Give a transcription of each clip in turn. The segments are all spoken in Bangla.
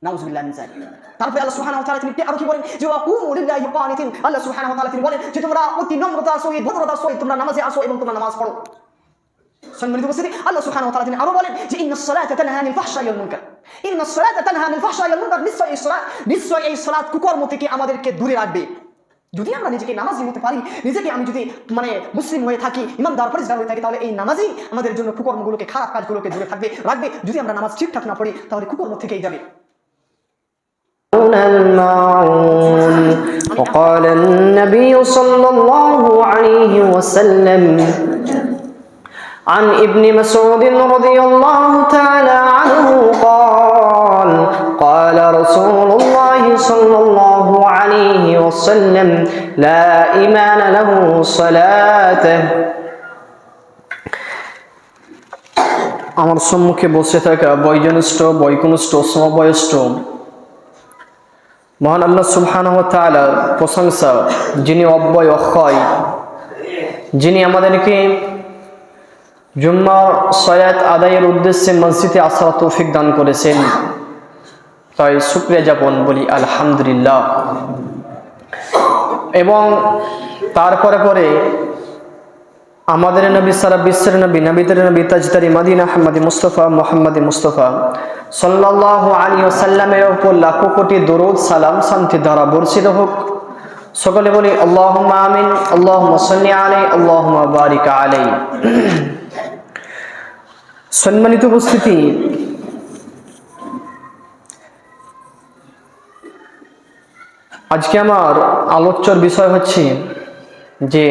নাউজুবিল্লাহ মিন যালিক। তারপরে আল্লাহ সুবহানাহু ওয়া তাআলা তিনি আরো কি বলেন যে ওয়াকুমু লিল্লাহি কানিতিন। আল্লাহ সুবহানাহু ওয়া তাআলা তিনি বলেন যে তোমরা অতি নম্রতার সহিত ভদ্রতার সহিত তোমরা নামাজে আসো এবং তোমরা নামাজ পড়ো। সম্মানিত উপস্থিতি, আল্লাহ সুবহানাহু ওয়া তাআলা তিনি আরো বলেন যে ইন্নাস সালাতা তানহা আনিল ফাহশাই ওয়াল মুনকার। ইন্নাস সালাতা তানহা আনিল ফাহশাই ওয়াল মুনকার। নিশ্চয় এই সালাত কুকর্ম থেকে আমাদেরকে দূরে রাখবে। যদি আমরা নিজেকে নামাজি হতে পারি, আমি যদি মুসলিম হয়ে থাকি, ইমানদার পরিষ্কার হয়ে থাকি, তাহলে এই নামাজই আমাদের জন্য কুকর্মগুলোকে, খারাপ কাজগুলোকে দূরে রাখবে। যদি আমরা নামাজ ঠিকঠাক না পড়ি তাহলে কুকর্ম থেকেই যাবে। وقال النبي صلى الله عليه وسلم عن ابن مسعود رضي الله تعالى عنه قال قال رسول الله صلى الله عليه وسلم لا إيمان له صلاته। আমার সম্মুখে বসে থাকা বয়োজ্যেষ্ঠ, বয়কনিষ্ঠ, সমবয়স্ক মহান আল্লাহ সুবহানাহু ওয়া তাআলার প্রশংসা, যিনি অব্যয় অক্ষয়, যিনি আমাদেরকে জুম্মার সালাত আদায়ের উদ্দেশ্যে মসজিদে আসার তৌফিক দান করেছেন, তাই শুকরিয়া জ্ঞাপন বলি আলহামদুলিল্লাহ। এবং তারপরে পরে আমাদের নবী সারা বিশ্বের নবী, নবীদের নবী, তাজদারি মদিনা আহমদী মুস্তফা মুহাম্মদী মুস্তফা সাল্লাল্লাহু আলাইহি ওয়াসাল্লামের উপর লাখো কোটি দরুদ সালাম শান্তি ধারা বর্ষিত হোক। সকলে বলি আল্লাহুম্মা আমিন, আল্লাহুম্মা সাল্লি আলাইহি, আল্লাহুম্মা বারিক আলাইহি। সম্মানিত উপস্থিতি, আজকে আমার আলোচ্যর বিষয় হচ্ছে যে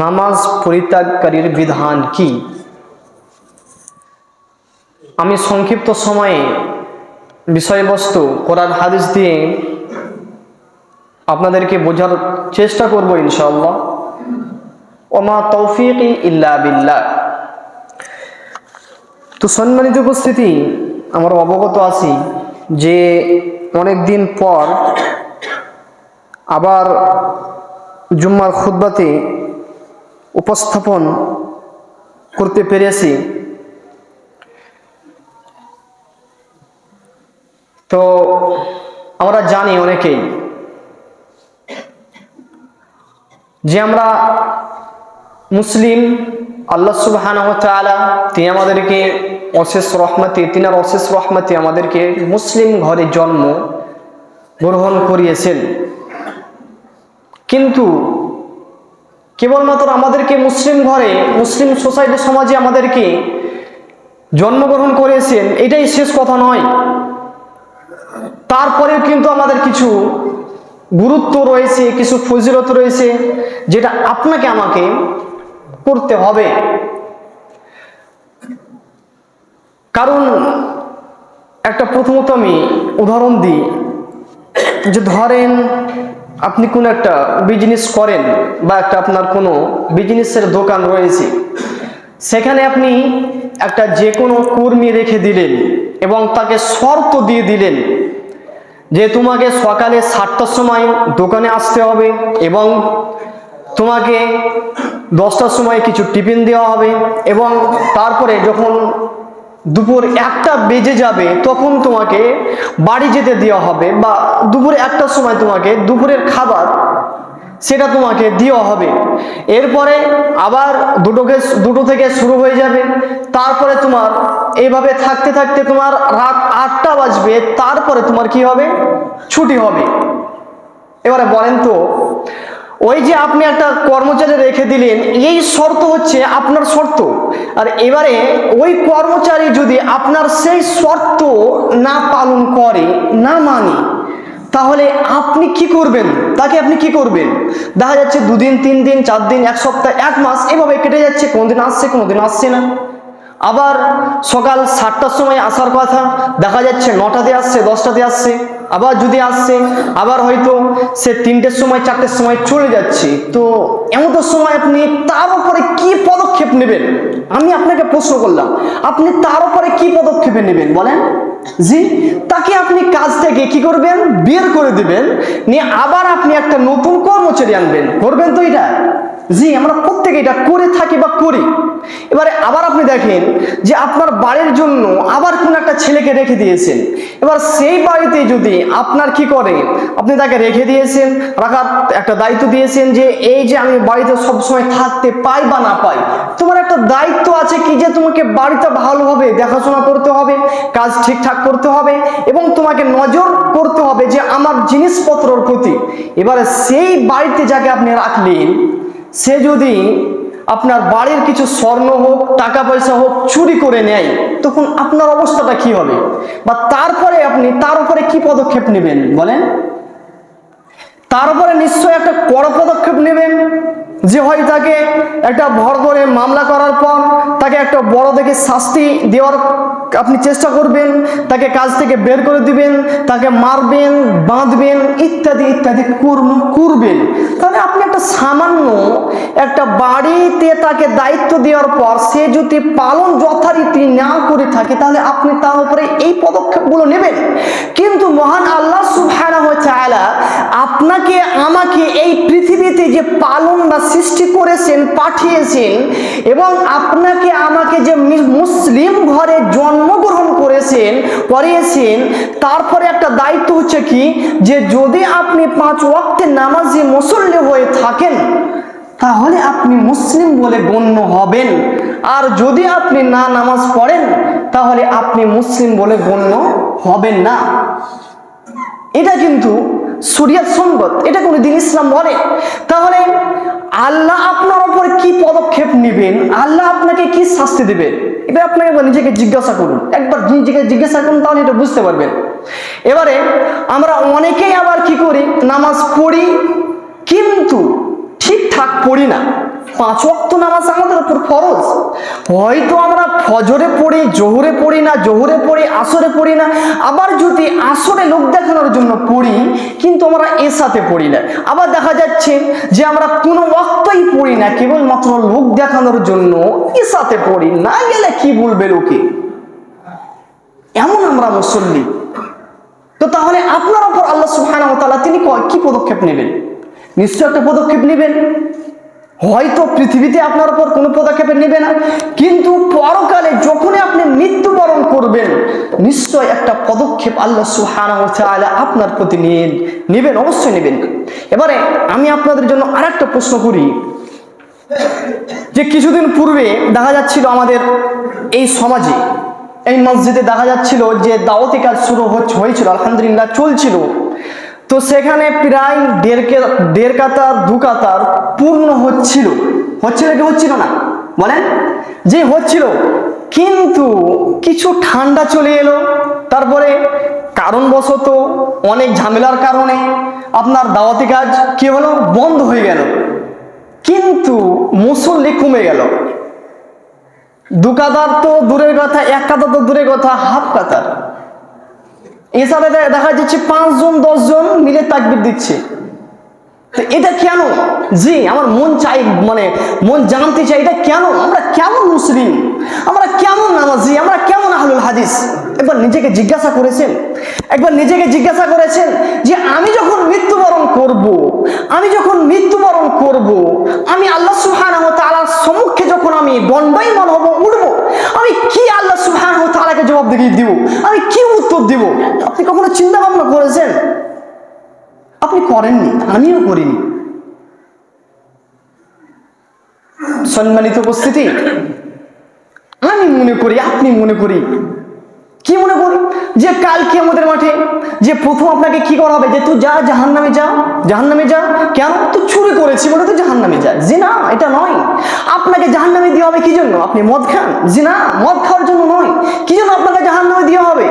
নামাজ পরিত্যাগকারীর বিধান কি। আমি সংক্ষিপ্ত সময়ে বিষয়বস্তু কোরআন হাদিস দিয়ে আপনাদেরকে বোঝার চেষ্টা করব ইনশাআল্লাহ। ওমা তৌফিকি ইল্লা বিল্লাহ। তো সম্মানিত উপস্থিতি, আমরা অবগত আছি যে অনেক দিন পর আবার জুম্মার খুতবাতে উপস্থাপন করতে পেরেছি। তো আমরা জানি অনেকেই যে আমরা মুসলিম, আল্লাহ সুবহানাহু ওয়া তাআলা তিনি আমাদেরকে অশেষ রহমতে, তিনার অশেষ রহমতে আমাদেরকে মুসলিম ঘরে জন্ম গ্রহণ করিয়েছেন। কিন্তু কেবলমাত্র আমাদেরকে মুসলিম ঘরে, মুসলিম সোসাইটি সমাজে আমাদেরকে জন্মগ্রহণ করেছেন, এটাই শেষ কথা নয়। তারপরেও কিন্তু আমাদের কিছু গুরুত্ব রয়েছে, কিছু ফজিলত রয়েছে, যেটা আপনাকে আমাকে করতে হবে। কারণ একটা প্রথমত আমি উদাহরণ দিই, যে ধরেন আপনি কোনো একটা বিজনেস করেন বা একটা আপনার কোনো বিজনেসের দোকান রয়েছে, সেখানে আপনি একটা যে কোনো কর্মী রেখে দিলেন এবং তাকে শর্ত দিয়ে দিলেন যে তোমাকে সকালে 7টার সময় দোকানে আসতে হবে এবং তোমাকে 10টার সময় কিছু টিফিন দেওয়া হবে এবং তারপরে যখন দুপুর 1টা বেজে যাবে তখন তোমাকে বাড়ি যেতে দেওয়া হবে, বা দুপুর 1টার সময় তোমাকে দুপুরের খাবার সেটা তোমাকে দেওয়া হবে। এরপরে আবার দুটো থেকে শুরু হয়ে যাবে, তারপরে তোমার এইভাবে থাকতে থাকতে তোমার রাত 8টা বাজবে, তারপরে তোমার কি হবে, ছুটি হবে। এবারে বলেন তো, ওই যে আপনি একটা কর্মচারী রেখে দিলেন, এই শর্ত হচ্ছে আপনার শর্ত, আর এবারে ওই কর্মচারী যদি আপনার সেই শর্ত না পালন করে, না মানে, তাহলে আপনি কি করবেন? তাকে আপনি কি করবেন? দেখা যাচ্ছে 2 দিন, 3 দিন, 4 দিন, 1 সপ্তাহ, 1 মাস এভাবে কেটে যাচ্ছে, কোনোদিন আসছে কোনোদিন আসছে না। আবার সকাল 7টার সময় আসার কথা, দেখা যাচ্ছে 9টাতে আসছে, 10টাতে আসছে। আবার যদি আসছে, আবার হয়তো সে 3টের সময়, 4টের সময় চলে যাচ্ছে। তো এমন সময় আপনি তার উপরে কি পদক্ষেপ নেবেন? আমি আপনাকে প্রশ্ন করলাম, আপনি তার উপরে কি পদক্ষেপ নেবেন বলেন? জি, তাকে আপনি কাজ থেকে কি করবেন? বের করে দিবেন, নিয়ে আবার আপনি একটা নতুন কর্মচারী আনবেন। করবেন তো এটা? জি, আমরা প্রত্যেকে এটা করে থাকি বা করি। এবারে আবার আপনি দেখেন যে আপনার বাড়ির জন্য আবার কোন একটা ছেলেকে রেখে দিয়েছেন। এবার সেই বাড়িতে যদি আপনার কি করে, আপনি তাকে রেখে দিয়েছেন, রাখার একটা দায়িত্ব দিয়েছেন যে এই যে আমি বাড়িতে সবসময় থাকতে পাই বা না পাই, তোমার একটা দায়িত্ব আছে কি যে তোমাকে বাড়িটা ভালোভাবে দেখাশোনা করতে হবে, কাজ ঠিকঠাক করতে হবে এবং তোমাকে নজর করতে হবে যে আমার জিনিসপত্রর প্রতি। এবারে সেই বাড়িতে যাকে আপনি রাখলেন, সে যদি আপনার বাড়ির কিছু স্বর্ণ হোক, টাকা পয়সা হোক চুরি করে নেয়, তখন আপনার অবস্থাটা কি হবে? বা তারপরে আপনি তার উপরে কি পদক্ষেপ নেবেন বলেন? তার উপরে নিশ্চয় একটা বড় পদক্ষেপ নেবেন, যে হয় তাকে একটা ভর করে মামলা করার পর তাকে একটা বড় দেখে শাস্তি দেওয়ার আপনি চেষ্টা করবেন, তাকে কাজ থেকে বের করে দিবেন, তাকে মারবেন, বাঁধবেন, ইত্যাদি ইত্যাদি করবেন। তাহলে আপনি একটা সামান্য একটা বাড়িতে তাকে দায়িত্ব দেওয়ার পর সে যদি পালন যথারীতি না করে থাকে, তাহলে আপনি তার উপরে এই পদক্ষেপগুলো নেবেন। কিন্তু মহান আল্লাহ সুবহানাহু ওয়া তাআলা আপনাকে আমাকে এই পৃথিবীতে যে পালন বা সৃষ্টি করেছেন, পাঠিয়েছেন, এবং আপনাকে আমাকে যে মুসলিম ঘরে জন্মগ্রহণ করিয়েছেন, তারপরে একটা দায়িত্ব হচ্ছে কি, যে যদি আপনি 5 ওয়াক্তের নামাজি মুসল্লি হয়ে থাকেন তাহলে আপনি মুসলিম বলে গণ্য হবেন, আর যদি আপনি না নামাজ পড়েন তাহলে আপনি মুসলিম বলে গণ্য হবেন না। এটা কিন্তু শরিয়ত সঙ্গত, এটা কোনো দিন ইসলাম বলে। তাহলে আল্লাহ আপনার উপর কি পদক্ষেপ নেবেন, আল্লাহ আপনাকে কি শাস্তি দেবেন, এটা আপনাকে নিজেকে জিজ্ঞাসা করুন, একবার নিজেকে জিজ্ঞাসা করুন, তাহলে এটা বুঝতে পারবেন। এবারে আমরা অনেকেই আবার কি করি, নামাজ পড়ি কিন্তু ঠিকঠাক পড়ি না। 5 ওয়াক্ত নামাজ আমাদের উপর ফরজ, হয়তো আমরা ফজরে পড়ি, জোহরে পড়ি না, জোহরে পড়ি, আসরে পড়ি না, আবার যদি আসরে লোক দেখানোর জন্য পড়ি কিন্তু আমরা এসাতে পড়ি না। আবার দেখা যাচ্ছে যে আমরা কোনো ওয়াক্তই পড়ি না, কেবলমাত্র লোক দেখানোর জন্য এসাতে পড়ি, না গেলে কি বলবে লোকে, এমন আমরা মুসল্লি। তো তাহলে আপনার উপর আল্লাহ সুবহানাহু ওয়া তাআলা তিনি কি পদক্ষেপ নেবেন? নিশ্চয় একটা পদক্ষেপ নেবেন। হয়তো পৃথিবীতে আপনার উপর কোনো পদক্ষেপ নেবে না, কিন্তু পরকালে যখনই আপনি মৃত্যুবরণ করবেন নিশ্চয় একটা পদক্ষেপ আল্লাহ সুবহানাহু ওয়া তাআলা আপনার প্রতি নেবেন, অবশ্যই নেবেন। এবারে আমি আপনাদের জন্য আরেকটা প্রশ্ন করি, যে কিছুদিন পূর্বে দেখা যাচ্ছিল আমাদের এই সমাজে, এই মসজিদে দেখা যাচ্ছিল যে দাওয়াতি কাজ শুরু হয়েছিল, আলহামদুলিল্লাহ চলছিল। তো সেখানে প্রায় দেড় কাতার 2 কাতার পূর্ণ হচ্ছিল কি হচ্ছিল না বলেন? যে হচ্ছিল, কিন্তু কিছু ঠান্ডা চলে এলো, তারপরে কারণবশত অনেক ঝামেলার কারণে আপনার দাওয়াতি কাজ কি হলো, বন্ধ হয়ে গেল, কিন্তু মুসল্লি কমে গেল। 2 কাতার তো দূরের কথা, 1 কাতার তো দূরের কথা, হাফ কাতার। এছাড়া দেখা যাচ্ছে 5 জন 10 জন মিলে তাকবীর দিচ্ছে। তো এটা কেন? জি, আমার মন জানতে চাই, এটা কেন? আমরা কেমন মুসলিম, আমরা কেমন নামাজি, আমরা কেমন আহলুল হাদিস? একবার নিজেকে জিজ্ঞাসা করেছেন? যে আমি যখন মৃত্যুবরণ করব, আমি আল্লাহ সুবহানাহু ওয়া তাআলার সম্মুখে যখন আমি দণ্ডায়মান হব, উঠব, আমি কি আল্লাহ সুবহানাহু ওয়া তাআলাকে জবাবদিহি দিব, আমি কি উত্তর দিব? আপনি কখনো চিন্তা ভাবনা করেছেন? আপনি করেননি, আমিও করিনি। সম্মানিত উপস্থিতি, আমি মনে করি, আপনি মনে করি, কি মনে করি, যে কাল কিয়ামতের মাঠে যে প্রথম আপনাকে কি করা হবে, যে তুই যা জাহান্নামে যা। কেন? তুই চুরি করেছি বলে তুই জাহান্নামে যা। জি না, এটা নয়। আপনাকে জাহান্নামে দেওয়া হবে কি জন্য? আপনি মদ খান? জি না, মদ খাওয়ার জন্য নয়। কি জন্য আপনাকে জাহান্নামে দেওয়া হবে?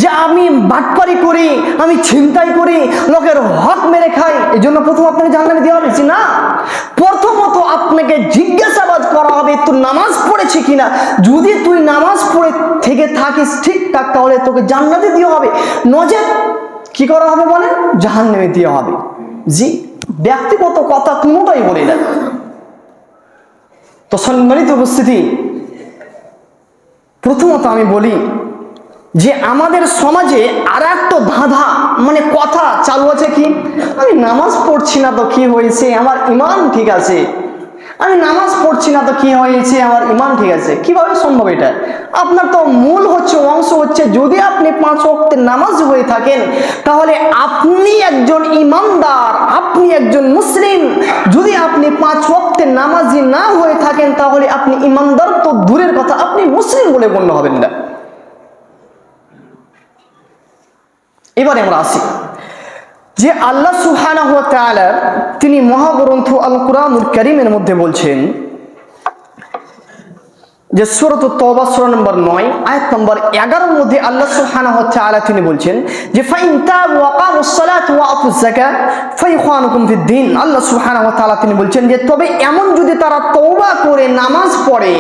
যে আমি বাটপারি করি, আমি ছিনতাই করি, লোকের হক মেরে খাই, এই জন্য প্রথম আপনাকে জাহান্নামে দেওয়া হবে? জি না, প্রথমত আপনাকে জিজ্ঞাসাবাদ করা হবে তুই নামাজ পড়েছি কিনা। যদি তুই নামাজ পড়ে থেকে থাকিস ঠিকঠাক, তাহলে তোকে জান্নাতে দেওয়া হবে, নচেৎ কি করা হবে বলে? জাহান্নামে দেওয়া হবে। জি, ব্যক্তিগত কথা কোনোটাই বলি না। তো সম্মানিত উপস্থিতি, প্রথমত আমি বলি যে আমাদের সমাজে আর একটা ধাঁধা কথা চালু আছে কি, আমি নামাজ পড়ছি না তো কি হয়েছে, আমার ঈমান ঠিক আছে, আমি নামাজ পড়ছি না তো কি হয়েছে, আমার ইমান ঠিক আছে, কিভাবে সম্ভব এটা? আপনার তো মূল হচ্ছে, অংশ হচ্ছে, যদি আপনি 5 ওয়াক্তের নামাজ হয়ে থাকেন তাহলে আপনি একজন ইমানদার, আপনি একজন মুসলিম। যদি আপনি 5 ওয়াক্তের নামাজি না হয়ে থাকেন তাহলে আপনি ইমানদার তো দূরের কথা, আপনি মুসলিম বলে গণ্য হবেন না। এবারে আমরা আসি যে আল্লাহ সুবহানাহু ওয়া তাআলা তিনি মহাগ্রন্থ আল কুরআনুল কারীমের মধ্যে বলছেন যে সূরা তাওবা সূরা নম্বর 9 আয়াত নম্বর 11 এর মধ্যে আল্লাহ সুবহানাহু ওয়া তাআলা তিনি বলছেন যে ফাইন তাবু ওয়া কামুস সালাতা ওয়া আতুজ যাকাত ফাইখানুকুম ফিদ-দীন। আল্লাহ সুবহানাহু ওয়া তাআলা তিনি বলছেন যে তবে এমন যদি তারা তওবা করে নামাজ পড়ে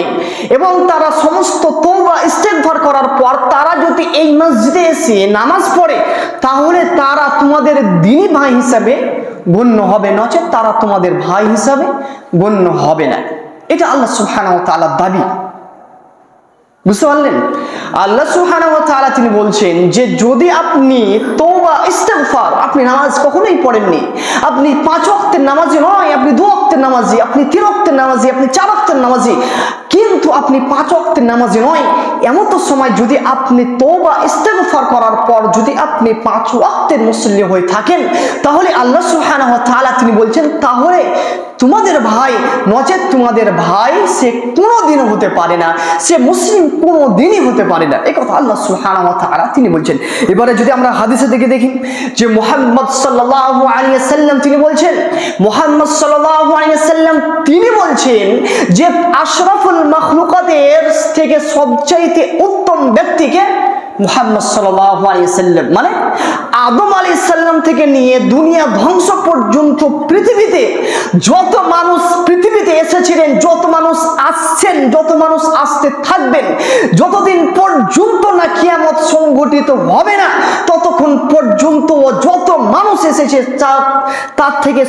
এবং তারা সমস্ত তওবা ইস্তেগফার করার পর তারা যদি এই মসজিদে এসে নামাজ পড়ে তাহলে তারা তোমাদের দ্বীনী ভাই হিসাবে গণ্য হবে, নচেত তারা তোমাদের ভাই হিসাবে গণ্য হবে না। এটা আল্লাহ সুবহানাহু ওয়া তাআলার দাবি। বুঝতে পারলেন? আল্লাহ সুবহানাহু ওয়া তাআলা তিনি বলছেন যে যদি আপনি তওবা ইস্তিগফার, আপনি নামাজ কখনোই পড়েননি, আপনি 5 ওয়াক্তের নামাজি নয়, আপনি 2 ওয়াক্তের নামাজি, আপনি 3 ওয়াক্তের নামাজি, আপনি 4 ওয়াক্তের নামাজি, কিন্তু আপনি 5 ওয়াক্তের নামাজি নয়, এমন তো সময় যদি আপনি তওবা ইস্তিগফার করার পর যদি আপনি 5 ওয়াক্তের মুসল্লি হয়ে থাকেন তাহলে আল্লাহ সুবহানাহু ওয়া তাআলা তিনি বলছেন তাহলে তোমাদের ভাই, নচেত তোমাদের ভাই সে কোনোদিনও হতে পারে না, সে মুসলিম কোনোদিনই হতে পারে না। এই কথা আল্লাহ সুবহানাহু ওয়া তাআলা তিনি বলছেন। এবারে যদি আমরা হাদিসে দেখে দেখি যে মুহাম্মদ সাল্লাল্লাহু আলাইহি ওয়াসাল্লাম তিনি বলছেন, মুহাম্মদ সাল্লাল্লাহু আলাইহি ওয়াসাল্লাম তিনি বলছেন যে আশরাফুল মাখলুকাতের থেকে সবচাইতে উত্তম ব্যক্তিকে মুহাম্মদ সাল্লাল্লাহু আলাইহি ওয়াসাল্লাম, মানে আদম আলাইহিস সালাম থেকে নিয়ে দুনিয়া ধ্বংস পর্যন্ত পৃথিবীতে যত মানুষ পৃথিবীতে এসেছিলেন, যত মানুষ আসছেন, যত মানুষ আসতে থাকবেন, যতদিন পর্যন্ত না কিয়ামত সংঘটিত হবে না ততক্ষণ পর্যন্ত যত মানুষ এসেছে তার থেকে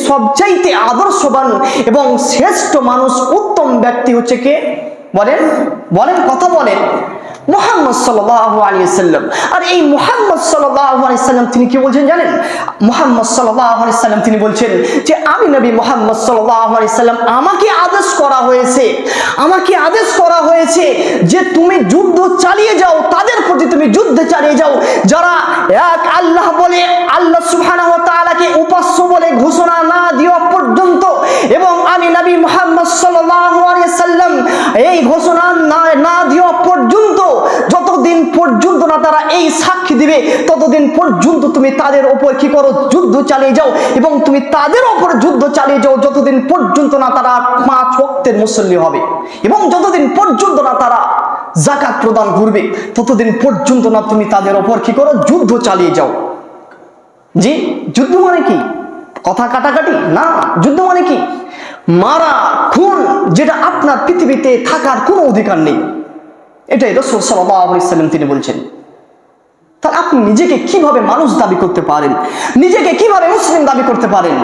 সবচাইতে আদর্শবান এবং শ্রেষ্ঠ মানুষ, উত্তম ব্যক্তি হচ্ছে কে? বলেন বলেন, কথা বলেন, মুহাম্মদ সাল্লাল্লাহু আলাইহি ওয়াসাল্লাম। আর এই মুহাম্মদ সাল্লাল্লাহু আলাইহি ওয়াসাল্লাম তিনি কি বলছেন জানেন? মুহাম্মদ সাল্লাল্লাহু আলাইহি ওয়াসাল্লাম তিনি বলছেন যে আমি নবী মুহাম্মদ সাল্লাল্লাহু আলাইহি ওয়াসাল্লাম আমাকে আদেশ করা হয়েছে যে তুমি যুদ্ধ চালিয়ে যাও, তাদের প্রতি তুমি যুদ্ধ চালিয়ে যাও যারা এক আল্লাহ বলে, আল্লাহ সুবহানাহু ওয়া তাআলাকে উপাস্য বলে ঘোষণা না দেওয়া পর্যন্ত, এবং আমি নবী মুহাম্মদ সাল্লাল্লাহু আলাইহি ওয়াসাল্লাম এই ঘোষণা না দেওয়া পর্যন্ত, যতদিন পর্যন্ত না তারা এই সাক্ষী দিবে ততদিন পর্যন্ত তুমি তাদের উপর কি করো? যুদ্ধ চালিয়ে যাও, এবং তুমি তাদের উপর যুদ্ধ চালিয়ে যাও যতদিন পর্যন্ত না তারা 5 ওয়াক্তের মুসল্লি হবে, এবং যতদিন পর্যন্ত না তারা যাকাত প্রদান করবে ততদিন পর্যন্ত না তুমি তাদের উপর কি করো? যুদ্ধ চালিয়ে যাও। জি, যুদ্ধ মানে কি? কথা কাটাকাটি না, যুদ্ধ মানে কি? মারা, খুন, যেটা আপনার পৃথিবীতে থাকার কোনো অধিকার নেই, এটাই রাসূল সাল্লাল্লাহু আলাইহি ওয়াসাল্লাম তিনি বলছেন। তাহলে আপনি নিজেকে কিভাবে মানুষ দাবি করতে পারেন? নিজেকে কিভাবে মুসলিম দাবি করতে পারেন?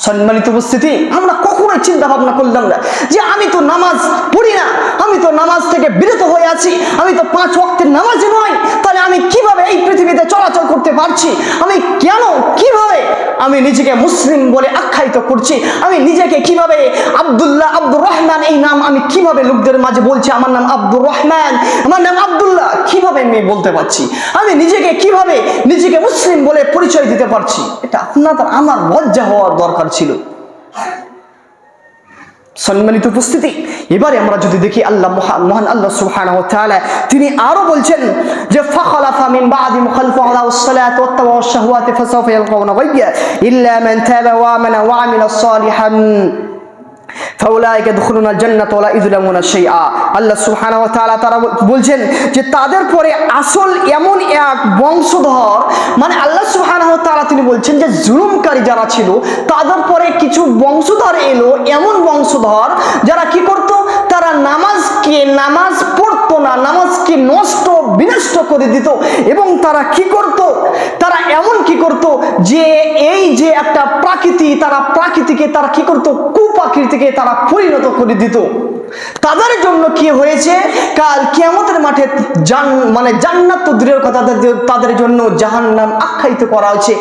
সম্মানিত উপস্থিতি, আমরা কখনোই চিন্তা ভাবনা করলাম না যে আমি তো নামাজ পড়ি না, আমি তো নামাজ থেকে বিরত হয়ে আছি, আমি তো 5 ওয়াক্তের নামাজি নই, তাহলে আমি কিভাবে এই পৃথিবীতে চলাচল করতে পারছি? আমি কিভাবে আমি নিজেকে মুসলিম বলে আখ্যায়িত করছি? আমি নিজেকে কিভাবে আব্দুল্লাহ, আব্দুর রহমান এই নাম আমি কিভাবে লোকদের মাঝে বলছি আমার নাম আব্দুর রহমান, আমার নাম আব্দুল্লাহ, কিভাবে আমি বলতে পারছি? আমি কিভাবে নিজেকে মুসলিম বলে পরিচয় দিতে পারছি? এটা আমার লজ্জা হওয়ার দরকার ছিল। সম্মানিত উপস্থিতি, এবারে আমরা যদি দেখি মহান আল্লাহ সুবহানাহু ওয়া তাআলা তিনি আরো বলছেন যে ফাখালাফা মিন বাদি মুখালফা আলাস সালাত ওয়া তাওয়াশ শাহওয়াতি ফাসাওফা ইয়ালকাউনা গায়য়া ইল্লা মান তাবা ওয়া আমানা ওয়া আমিলা সালিহান ফাউলাইকা ইয়াদখুলুনাল জান্নাতা ওয়া লা ইযলামুনা শাইআ। আল্লাহ সুবহানাহু ওয়া তাআলা তারা বলছেন যে তাদের পরে আসল এমন এক বংশধর, মানে আল্লাহ সুবহানাহু ওয়া তাআলা তিনি বলছেন যে জুলুমকারী যারা ছিল তাদের পরে কিছু বংশধর এলো, এমন বংশধর যারা কি করত? তারা নামাজ পড়তো না, নামাজকে বিনষ্ট করে দিত, এবং তারা কি করত? তারা এমন কি করত যে এই যে একটা প্রাকৃতিকে তারা কি করত? কুপ্রাকৃতিকে তারা পরিণত করে দিত। তাদের জন্য কি হয়েছে, কাল কিয়ামতের মাঠে জান্নাত তো দূরের কথা, তাদের জন্য জাহান্নাম আখ্যায়িত করা হয়েছে,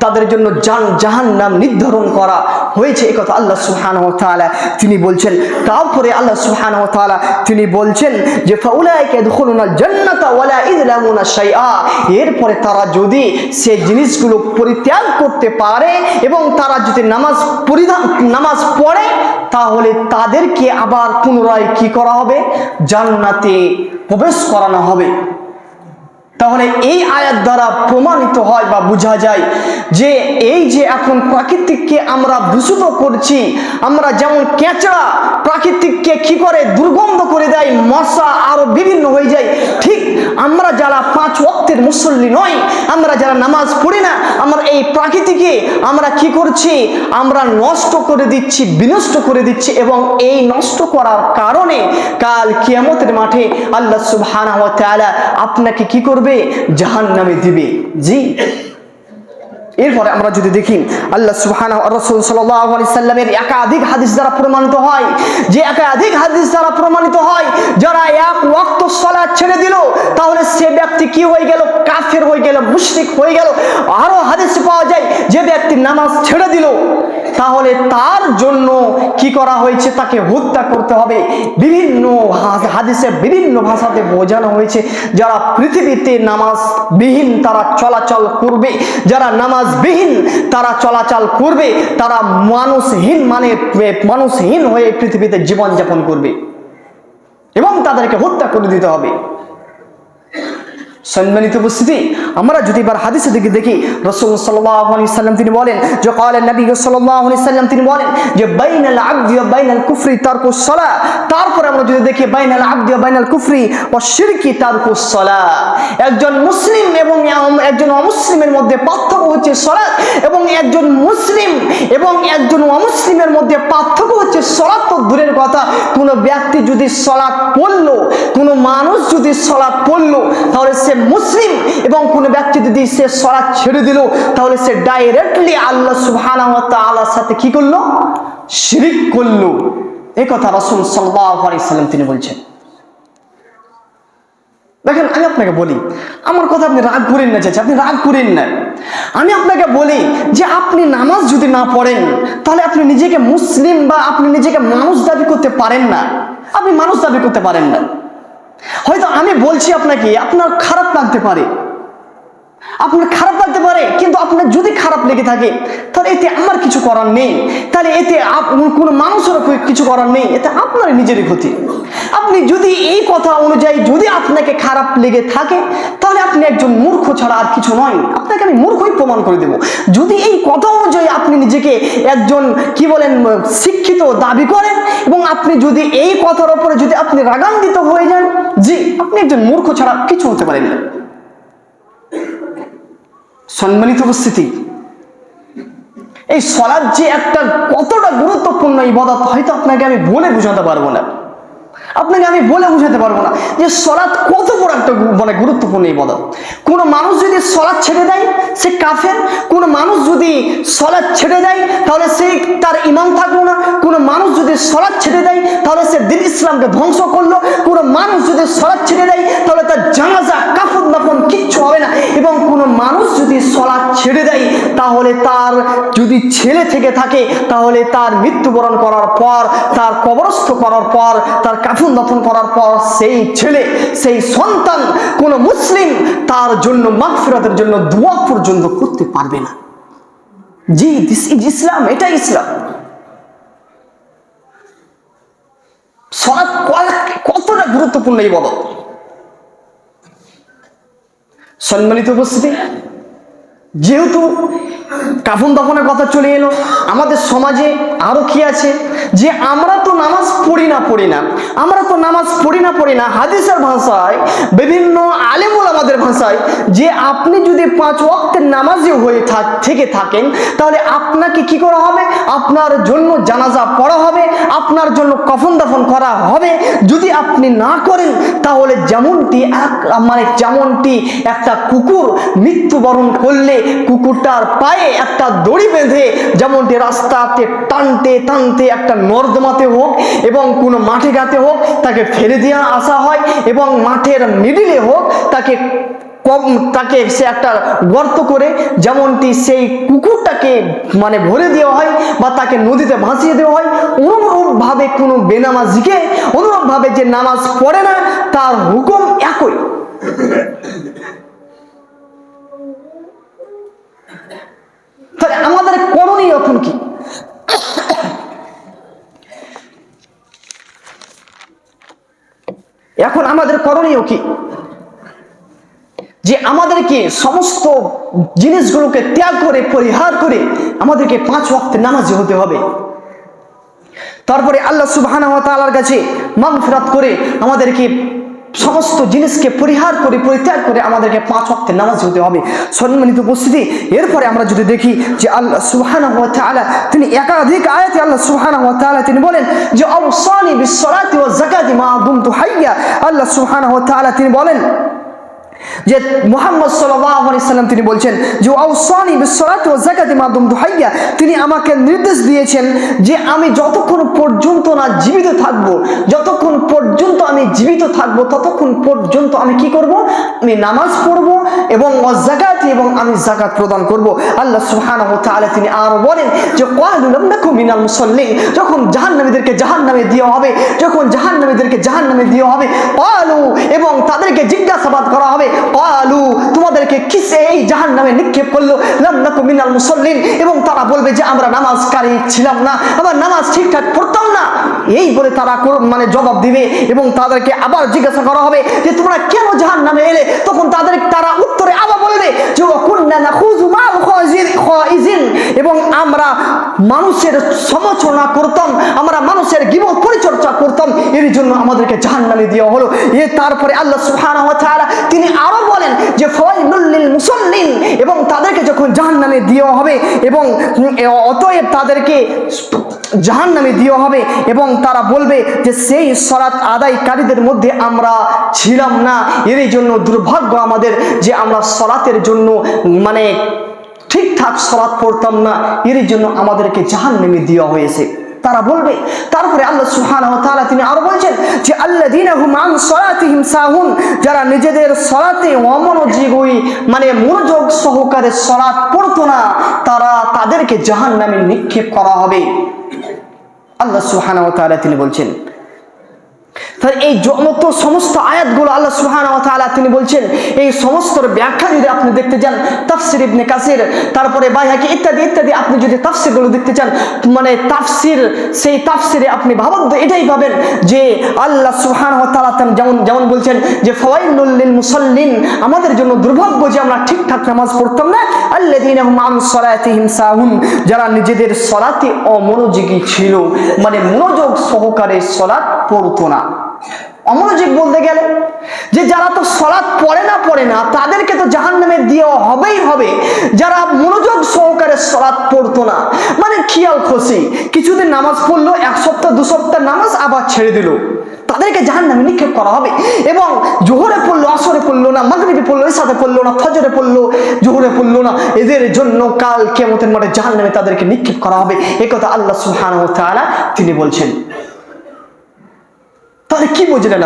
তাদের জন্য জাহান্নাম নির্ধারণ করা হয়েছে। এই কথা আল্লাহ সুবহানাহু ওয়া তাআলা তিনি বলছেন। তারপরে আল্লাহ সুবহানাহু ওয়া তাআলা তিনি বলছেন যে ফাউলাইকা ইয়াদখুলুনাল জান্নাতা ওয়ালা ইযলামুনা শাইআ, এরপরে তারা যদি সেই জিনিসগুলো পরিত্যাগ করতে পারে এবং তারা যদি নামাজ পড়ে, তাহলে তাদেরকে আবার পুনরায় কি করা হবে, জান্নাতে প্রবেশ করানো হবে। তাহলে এই আয়াত দ্বারা প্রমাণিত হয় বা বোঝা যায় যে এই যে এখন প্রাকৃতিককে আমরা দূষিত করছি, আমরা যেমন কেঁচড়া প্রাকৃতিককে কি করে দুর্গন্ধ করে দেয়, মশা আরো বিভিন্ন হয়ে যায়, ঠিক আমরা যারা 5 ওয়াক্তের মুসল্লি নই, আমরা যারা নামাজ পড়ি না, আমরা এই প্রাকৃতিকে আমরা কি করছি, আমরা নষ্ট করে দিচ্ছি, বিনষ্ট করে দিচ্ছি। এবং এই নষ্ট করার কারণে কাল কিয়ামতের মাঠে আল্লাহ সুবহানাহু ওয়া তাআলা আপনাকে কি করবে, জাহান্নামে দিবে। জি, এরপরে আমরা যদি দেখি আল্লাহ সুবহানাহু ওয়া রাসূল সাল্লাল্লাহু আলাইহি সাল্লামের একাধিক হাদিস দ্বারা প্রমাণিত হয়, যে একাধিক হাদিস দ্বারা প্রমাণিত হয় যারা এক ওয়াক্ত সালাত ছেড়ে দিল, তাহলে সে ব্যক্তি কি হয়ে গেল, কাফের হয়ে গেল, মুশরিক হয়ে গেল। আরো হাদিসে পাওয়া যায় যে ব্যক্তি নামাজ ছেড়ে দিল, তাহলে তার জন্য কি করা হয়েছে, তাকে হত্যা করতে হবে। বিভিন্ন হাদিসে বিভিন্ন ভাষাতে বোঝানো হয়েছে যারা পৃথিবীতে নামাজবিহীন তারা চলাচল করবে, যারা নামাজবিহীন তারা চলাচল করবে, তারা মানুষহীন হয়ে পৃথিবীতে জীবনযাপন করবে এবং তাদেরকে হত্যা করে দিতে হবে। সম্মানিত উপস্থিতি, আমরা যদি এবার হাদিসের দিকে দেখি, রাসূল সাল্লাল্লাহু আলাইহি সাল্লাম তিনি বলেন যে ক্বালা নবী সাল্লাল্লাহু আলাইহি সাল্লাম তিনি বলেন যে বাইনাল আবদি ওয়া বাইনাল কুফরি তারকুস সালাহ। তারপরে আমরা যদি দেখি বাইনাল আবদি ওয়া বাইনাল কুফরি ওয়া শিরকি তারকুস সালাহ, একজন মুসলিম এবং একজন অমুসলিমের মধ্যে পার্থক্য হচ্ছে সালাত, এবং একজন মুসলিম এবং একজন অমুসলিমের মধ্যে পার্থক্য হচ্ছে সালাত তো দূরের কথা, কোনো ব্যক্তি যদি সালাত পড়লো, কোনো মানুষ যদি সালাত পড়লো, তাহলে সে মুসলিম, এবং কোনো ব্যক্তি যদি সে সালাত ছেড়ে দিল, তাহলে সে ডাইরেক্টলি আল্লাহ সুবহানাহু ওয়া তাআলার সাথে কি করলো, শিরক করলো। এই কথা রাসূল সাল্লাল্লাহু আলাইহি সাল্লাম তিনি বলছেন। দেখেন, আমি আপনাকে বলি, আমার কথা আপনি রাগ করেন না চাচা, আপনি রাগ করেন না। আমি আপনাকে বলি যে আপনি নামাজ যদি না পড়েন, তাহলে আপনি নিজেকে মুসলিম বা আপনি নিজেকে মানুষ দাবি করতে পারেন না, আপনি মানুষ দাবি করতে পারেন না। হয়তো আমি বলছি আপনাকে, আপনার খারাপ লাগতে পারে, আপনার খারাপ লাগতে পারে, কিন্তু আপনার যদি খারাপ লেগে থাকে তাহলে এতে আমার কিছু করার নেই, তাহলে এতে কোনো মানুষেরও কিছু করার নেই, এতে আপনার নিজেরই ক্ষতি। আপনি যদি এই কথা অনুযায়ী যদি আপনাকে খারাপ লেগে থাকে, তাহলে আপনি একজন মূর্খ ছাড়া আর কিছু নয়, আপনাকে আমি মূর্খই প্রমাণ করে দেব। যদি এই কথা অনুযায়ী আপনি নিজেকে একজন কি বলেন শিক্ষিত দাবি করেন, এবং আপনি যদি এই কথার উপরে যদি আপনি রাগান্বিত হয়ে যান, জি, আপনি একজন মূর্খ ছাড়া কিছু হতে পারেন না। সম্মানিত উপস্থিতি, এই সালাত যে একটা কতটা গুরুত্বপূর্ণ ইবাদত, হয়তো আপনাকে আমি বলে বোঝাতে পারবো না, আপনাকে আমি বলে বোঝাতে পারবো না যে সালাত কত বড় একটা গুরুত্বপূর্ণ ইবাদত। কোনো মানুষ যদি সালাত ছেড়ে দেয় সে কাফের, কোনো মানুষ যদি সালাত ছেড়ে দেয় তাহলে সে তার ঈমান থাকলো না, কোনো মানুষ যদি সালাত ছেড়ে দেয় তাহলে সে দ্বীন ইসলামকে ধ্বংস করলো, কোনো মানুষ যদি সালাত ছেড়ে দেয় তাহলে তার জানাজা কাফন দাফন কিচ্ছু হবে না, এবং কোনো মানুষ যদি সালাত ছেড়ে দেয় তাহলে তার যদি ছেলে থেকে থাকে তাহলে তার মৃত্যুবরণ করার পর, তার কবরস্থ করার পর, তার কাফন দাফন করার পর সেই ছেলে, সেই সন্তান, কোন মুসলিম তার জন্য মাগফিরাতের জন্য দোয়া পর্যন্ত করতে পারবে না। জি, দিস ইজ ইসলাম, এটা ইসলাম। সালাত কতটা গুরুত্বপূর্ণ ইবাদত। সম্মানিত উপস্থিতি, যেহেতু কাফন দাফনের কথা চলে এলো, আমাদের সমাজে আরো কি আছে যে আমরা তো নামাজ পড়ি না, আমরা তো নামাজ পড়ি না হাদিসের ভাষায়, বিভিন্ন আলেম ওলামাদের ভাষায়, যে আপনি যদি 5 ওয়াক্তের নামাজি হয়ে থেকে থাকেন তাহলে আপনাকে কি করা হবে, আপনার জন্য জানাজা পড়া হবে, আপনার জন্য কাফন দাফন করা হবে। যদি আপনি না করেন তাহলে যেমনটি একটা কুকুর মৃত্যুবরণ করলে কুকুরটার পায়ে একটা দড়ি বেঁধে যেমনটি রাস্তাতে টানতে টানতে একটা নর্দমাতে হোক এবং কোনো মাঠে ঘাটে হোক তাকে ফেলে দিয়ে আসা হয়, এবং মাঠের মিডিলে হোক তাকে সে একটা গর্ত করে, যেমনটি সেই কুকুরটাকে মানে ভরে দেওয়া হয় বা তাকে নদীতে ভাসিয়ে দেওয়া হয়, অনুরূপভাবে কোনো বেনামাজিকে, অনুরূপভাবে যে নামাজ পড়ে না তার হুকুম একই। তাহলে আমাদের করণীয় এখন কি? এখন আমাদের করণীয় কি? যে আমাদেরকে সমস্ত জিনিসগুলোকে ত্যাগ করে, পরিহার করে আমাদেরকে 5 ওয়াক্তের নামাজি হতে হবে। তারপরে আল্লাহ সুবহানাহু ওয়া তাআলার কাছে মাগফিরাত করে আমাদেরকে সমস্ত জিনিসকে পরিহার করে, পরিত্যাগ করে আমাদেরকে 5 ওয়াক্তের নামাজ হতে হবে। সম্মানিত উপস্থিতি, এরপরে আমরা যদি দেখি যে আল্লাহ সুবহানাহু ওয়া তাআলা তিনি একাধিক আয়াতে আল্লাহ সুবহানাহু ওয়া তাআলা তিনি বলেন যে আওসানি বিস-সালাতি ওয়াজ-যাকাতি মা দুমতু হাইয়া। আল্লাহ সুবহানাহু ওয়া তাআলা তিনি বলেন যে মুহাম্মদ সাল্লাল্লাহু আলাইহি সাল্লাম তিনি বলছেন যে আওসানি বিস-সালাতি ওয়াজ-যাকাতি মা দুমতু হাইয়া, তিনি আমাকে নির্দেশ দিয়েছেন যে আমি যতক্ষণ পর্যন্ত না জীবিত থাকব, যতক্ষণ পর্যন্ত আমি জীবিত থাকব ততক্ষণ পর্যন্ত আমি কি করব? আমি নামাজ পড়ব এবং ওয়াজ-যাকাতি, এবং আমি যাকাত প্রদান করব। আল্লাহ সুবহানাহু ওয়া তাআলা তিনি আরো বলেন যে ক্বালু লাম নাকুম মিনাল মুসাল্লিন, যখন জাহান্নামীদেরকে জাহান্নামে দেওয়া হবে, যখন জাহান্নামীদেরকে জাহান্নামে দেওয়া হবে, ক্বালু, এবং তাদেরকে জিজ্ঞাসাবাদ করা হবে, ক্বালু তোমাদেরকে কিসে এই জাহান্নামে নিক্ষেপ করলো? লাম নাকুম মিনাল মুসাল্লিন, এবং তারা বলবে যে আমরা নামাজকারী ছিলাম না, আমরা নামাজ ঠিকঠাক পড়তাম না। এই বলে তারা মানে জবাব দিবে, এবং তাদেরকে আবার জিজ্ঞাসা করা হবে যে তোমরা কেন জাহান্নামে এলে? তখন তারা উত্তরে আবার বলবে যে কুননা নাখুযু মা'আল খাইজিন, এবং আমরা মানুষের সমালোচনা করতাম, আমরা মানুষের গীবত পরিচর্যা করতাম, এর জন্য আমাদেরকে জাহান্নামে দেওয়া হলো। তারপরে আল্লাহ সুবহানাহু ওয়া তাআলা তিনি আরো বলেন যে ফাওয়াইলুল লিল মুসাল্লিন, এবং তাদেরকে যখন জাহান্নামে দেওয়া হবে এবং অতএব তাদেরকে জাহান্নামে দেওয়া হবে, এবং তারা বলবে যে সেই সালাত আদায়কারীদের মধ্যে আমরা ছিলাম না, এর জন্য দুর্ভাগ্য আমাদের যে আমরা সালাতের জন্য মানে ঠিকঠাক সালাত পড়তাম না, এর জন্য আমাদেরকে জাহান্নামে দেওয়া হয়েছে, তারা বলবে। তারপরে আল্লাহ সুবহানাহু ওয়া তাআলা তিনি আরো বলেন যে আল্লাযীনা হুম আন সালাতিহিম সাহুন, যারা নিজেদের সালাতে অমনোযোগী মানে মনোযোগ সহকারে সালাত পড়তো না, তাদেরকে জাহান্নামে নিক্ষেপ করা হবে। আল্লাহ সুবহানাহু ওয়া তাআলা তিনি বলছেন। তাহলে এই সমস্ত আয়াতগুলো আল্লাহ সুবহানাহু ওয়া তাআলা তিনি বলছেন, এই সমস্তর ব্যাখ্যা যদি আপনি দেখতে যান তাফসীর ইবনে কাসির, তারপরে বাইহাকি ইত্যাদি ইত্যাদি, আপনি যদি তাফসীরগুলো দেখতে চান, মানে তাফসীর, সেই তাফসীরে আপনি ভাবান্ত এটাই পাবেন যে আল্লাহ সুবহানাহু ওয়া তাআলা যেমন বলছেন যে ফাওয়াইলুল লিল মুসাল্লিন, আমাদের জন্য দুর্ভাগ্য যে আমরা ঠিকঠাক নামাজ পড়তাম না, আল্লাযীনা হুম আন সালাতিহিম সাহুন, যারা নিজেদের সালাতে অমনোযোগী ছিল, মানে মনোযোগ সহকারে সালাত পড়তো না। অমনোযোগ বলতে গেলে যে যারা তো সালাত পড়ে না তাদেরকে তো জাহান্নামে দেওয়া হবেই হবে, যারা মনোযোগ সহকারে সালাত পড়তো না, মানে খেয়াল খুশি কিছুদিন নামাজ পড়লো, 1 সপ্তাহ 2 সপ্তাহ নামাজ আবার ছেড়ে দিল, তাদেরকে জাহান্নামে নিক্ষেপ করা হবে। এবং জোহরে পড়লো, আসরে পড়লো না, মাগরিবে পড়লো, ইশাতে পড়লো না, ফজরে পড়লো, জোহরে পড়লো না, এদের জন্য কাল কিয়ামতের মাঠে জাহান্নামে তাদেরকে নিক্ষেপ করা হবে। এই কথা আল্লাহ সুবহানাহু ওয়া তাআলা তিনি বলছেন। তাহলে কি বুঝলেন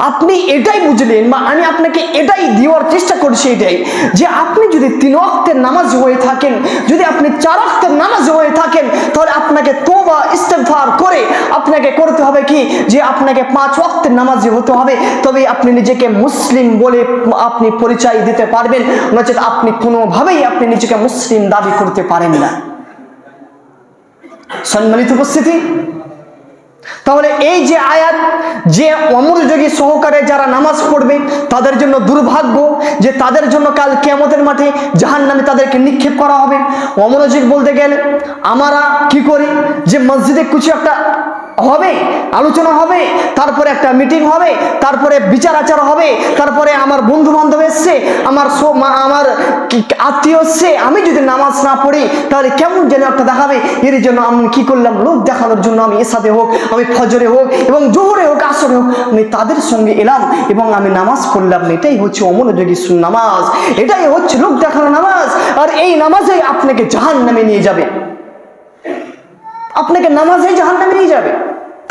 আপনি এটাই বুঝলেন, বা আমি আপনাকে এটাই দেওয়ার চেষ্টা করছি, এটাই যে আপনি যদি 3 ওয়াক্তের নামাজ হয়ে থাকেন, যদি আপনি 4 ওয়াক্তের নামাজ হয়ে থাকেন, তাহলে আপনাকে তওবা ইস্তেগফার করে আপনাকে করতে হবে কি, যে আপনাকে 5 ওয়াক্তের নামাজি হতে হবে, তবে আপনি নিজেকে মুসলিম বলে আপনি পরিচয় দিতে পারবেন, নচেত আপনি কোনোভাবেই আপনি নিজেকে মুসলিম দাবি করতে পারেন না। সম্মানিত উপস্থিতি, তাহলে এই যে আয়াত, যে অমনোযোগী সহকারে যারা নামাজ পড়বে তাদের জন্য দুর্ভাগ্য, যে তাদের জন্য কাল কিয়ামতের মাঠে জাহান্নামে তাদেরকে নিক্ষেপ করা হবে। অমনোযোগ বলতে গেলে আমরা কি করি, যে মসজিদে কিছু একটা হবে, আলোচনা হবে, তারপরে একটা মিটিং হবে, তারপরে বিচার আচার হবে, তারপরে আমার বন্ধু বান্ধব এসছে, আমার আত্মীয় এসছে, আমি যদি নামাজ না পড়ি তাহলে কেমন যেন একটা দেখাবে, এর জন্য আমি কি করলাম, লোক দেখানোর জন্য আমি এসাতে হোক, আমি ফজরে হোক এবং জোহরে হোক, আসরে হোক, আমি তাদের সঙ্গে এলাম এবং আমি নামাজ পড়লাম। এটাই হচ্ছে অমনোযোগী নামাজ, এটাই হচ্ছে লোক দেখানো নামাজ, আর এই নামাজেই আপনাকে জাহান্নামে নিয়ে যাবে। আপনাকে নামাজেই জাহান্নামে নিয়ে যাবে।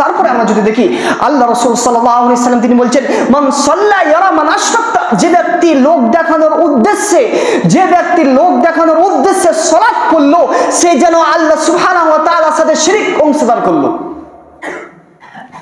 তারপরে আমরা যদি দেখি আল্লাহ রাসূল সাল্লাল্লাহু আলাইহি সাল্লাম তিনি বলছেন, মান সাল্লা ইয়ারা মান আশরাকতা, যে ব্যক্তি লোক দেখানোর উদ্দেশ্যে সালাত পড়লো, সে যেন আল্লাহ সুবহানাহু ওয়া তাআলার সাথে শিরক অংশীদার করলো।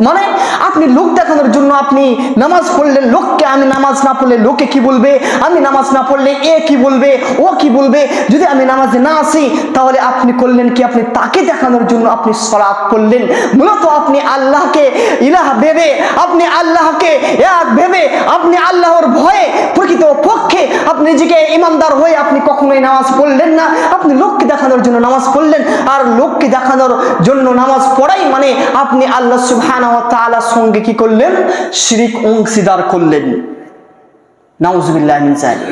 মানে আপনি লোক দেখানোর জন্য আপনি নামাজ পড়লেন, লোককে আমি নামাজ না পড়লে লোকে কি বলবে, আমি নামাজ না পড়লে এ কি বলবে, ও কি বলবে, যদি আমি নামাজে না আসি তাহলে আপনি করলেন কি, আপনি তাকে দেখানোর জন্য আপনি সালাত পড়লেন। মূলত আপনি আল্লাহকে ইলাহ ভেবে, আপনি আল্লাহকে এক ভেবে, আপনি আল্লাহর ভয়ে প্রকৃত পক্ষে আপনি নিজেকে ইমানদার হয়ে আপনি কখনোই নামাজ পড়লেন না, আপনি লোককে দেখানোর জন্য নামাজ পড়লেন। আর লোককে দেখানোর জন্য নামাজ পড়াই মানে আপনি আল্লাহ সুবহানাহু ওয়া তাআলার সঙ্গে কি করলেন, শিরক অংশীদার করলেন। নাউযুবিল্লাহি মিন যালিক।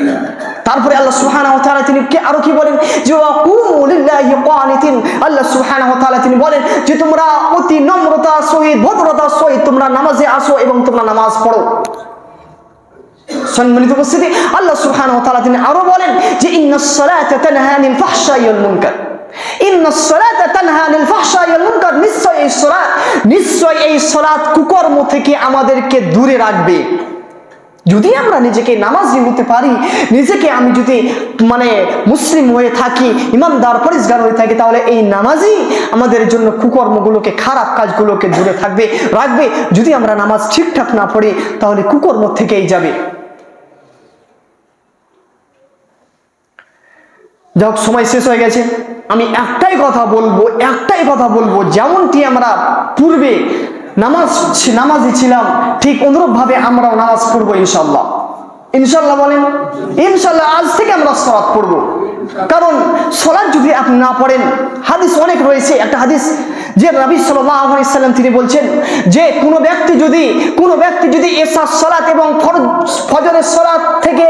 তারপরে আল্লাহ সুবহানাহু ওয়া তাআলা তিনি আরো কি বলেন, যে ওয়াকুমু লিল্লাহি কানিতিন, আল্লাহ সুবহানাহু ওয়া তাআলা তিনি বলেন যে তোমরা অতি নম্রতা সহিত, ভদ্রতার সহিত তোমরা নামাজে আসো এবং তোমরা নামাজ পড়ো। সম্মানিত উপস্থিতি, আল্লাহ সুবহানাহু ওয়া তাআলা তিনি আরো বলেন যে ইন্নাস সালাতা তানহা আনিল ফাহশাই ওয়াল মুনকার, ইন্নাস সালাতা তানহা আনিল ফাহশাই ওয়াল মুনকার, নিশ্চয় এই সালাত কুকর্ম থেকে আমাদেরকে দূরে রাখবে। যদি আমরা নিজেকে নামাজি হতে পারি, নিজেকে আমি যদি মানে মুসলিম হয়ে থাকি, ইমানদার পরিষ্কার হয়ে থাকি, তাহলে এই নামাজই আমাদের জন্য কুকর্মগুলোকে, খারাপ কাজগুলোকে দূরে রাখবে। যদি আমরা নামাজ ঠিকঠাক না পড়ি তাহলে কুকর্ম থেকেই যাবে। যাক, সময় শেষ হয়ে গেছে। আমি একটাই কথা বলবো, যেমনটি আমরা পূর্বে নামাজি ছিলাম, ঠিক অনুরূপ ভাবে আমরাও নামাজ পড়বো ইনশাআল্লাহ। ইনশাআল্লাহ বলেন, ইনশাআল্লাহ আজ থেকে আমরা সালাত পড়বো। কারণ সালাত যদি আপনি না পড়েন, হাদিস অনেক রয়েছে। একটা হাদিস যে নবী সাল্লাল্লাহু আলাইহি সাল্লাম তিনি বলছেন যে কোনো ব্যক্তি যদি এশার সালাত এবং ফজরের সালাত থেকে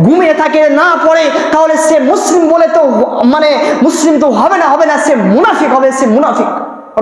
ঘুমিয়ে থাকে, না পড়ে, তাহলে সে মুসলিম বলে তো মানে মুসলিম তো হবে না, সে মুনাফিক হবে, সে মুনাফিক।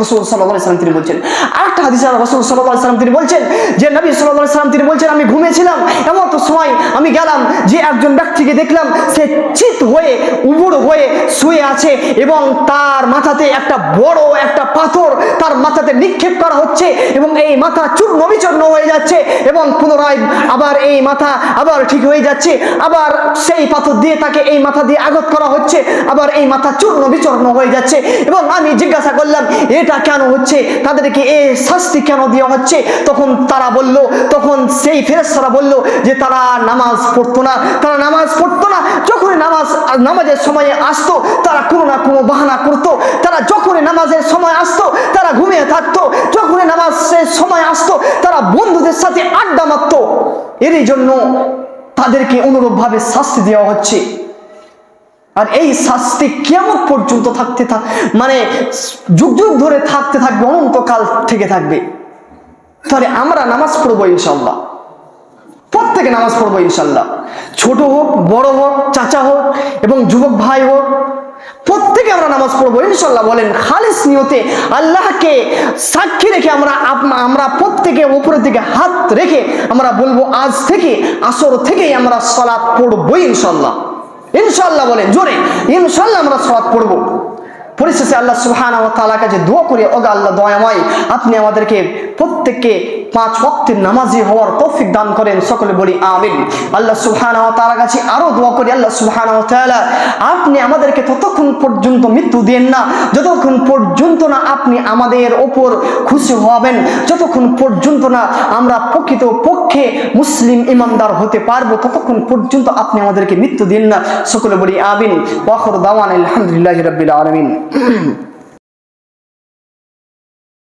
রাসূল সাল্লাল্লাহু আলাইহি সাল্লাম তিনি বলছেন। আরেকটা হাদিসে রাসূল সাল্লাল্লাহু আলাইহি সাল্লাম তিনি বলছেন যে নবী সাল্লাল্লাহু আলাইহি সাল্লাম তিনি বলছেন, আমি ঘুমিয়েছিলাম, এমন তো সময় আমি গেলাম যে একজন ব্যক্তিকে দেখলাম সে চিত হয়ে উবুড় হয়ে শুয়ে আছে এবং তার মাথাতে একটা বড় একটা পাথর তার মাথাতে নিক্ষেপ করা হচ্ছে এবং এই মাথা চূর্ণ বিচূর্ণ হয়ে যাচ্ছে এবং পুনরায় আবার এই মাথা আবার ঠিক হয়ে যাচ্ছে, আবার সেই পাথর দিয়ে তাকে এই মাথা দিয়ে আঘাত করা হচ্ছে, আবার এই মাথা চূর্ণ বিচূর্ণ হয়ে যাচ্ছে। এবং আমি জিজ্ঞাসা করলাম এটা কেন হচ্ছে, তাদেরকে এই শাস্তি কেন দেওয়া হচ্ছে? তখন সেই ফেরেশতারা বলল যে তারা নামাজ পড়তো না। যখনই নামাজের সময়ে আসতো তারা কোনো না কোনো বাহানা করতো, তারা যখনই নামাজের সময় আসতো তারা ঘুমিয়ে থাকতো, যখনই নামাজের সময় আসতো তারা বন্ধুদের সাথে আড্ডা মারতো। এরই জন্য তাদেরকে অনুরূপভাবে শাস্তি দেওয়া হচ্ছে। আর এই শাস্তি কিয়ামত পর্যন্ত মানে যুগ যুগ ধরে থাকতে থাকবে, অনন্তকাল থেকে থাকবে। তাহলে আমরা নামাজ পড়বো ইনশাআল্লাহ, প্রত্যেকে নামাজ পড়বো ইনশাআল্লাহ, ছোট হোক, বড় হোক, চাচা হোক এবং যুবক ভাই হোক, প্রত্যেকে আমরা নামাজ পড়বো ইনশাআল্লাহ। বলেন খালিস নিয়তে আল্লাহকে সাক্ষী রেখে আমরা প্রত্যেকে উপরের দিকে হাত রেখে আমরা বলবো আজ থেকে আসর থেকেই আমরা সালাত পড়বো ইনশাআল্লাহ। ইনশাআল্লাহ বলেন জোরে, ইনশাআল্লাহ আমরা সালাত পড়বো। পরিশেষে আল্লাহ সুবহানাহু ওয়া তাআলার কাছে দোয়া করি, ওগো আল্লাহ দয়াময়, আপনি আমাদেরকে প্রত্যেককে 5 ওয়াক্তের নামাজি হওয়ার তৌফিক দান করেন, সকলে বলি আমিন। আল্লাহ সুবহানাহু ওয়া তাআলার কাছে আরো দোয়া করি, আল্লাহ সুবহানাহু ওয়া তাআলা আপনি আমাদেরকে ততক্ষণ পর্যন্ত মৃত্যু দেন না যতক্ষণ পর্যন্ত না আপনি আমাদের উপর খুশি হবেন, যতক্ষণ পর্যন্ত না আমরা প্রকৃত পক্ষে মুসলিম ইমানদার হতে পারবো, ততক্ষণ পর্যন্ত আপনি আমাদেরকে মৃত্যু দেন না, সকলে বলি আমিন। ওয়া আখিরু দাওয়ানা আলহামদুলিল্লাহি রাব্বিল আলামিন।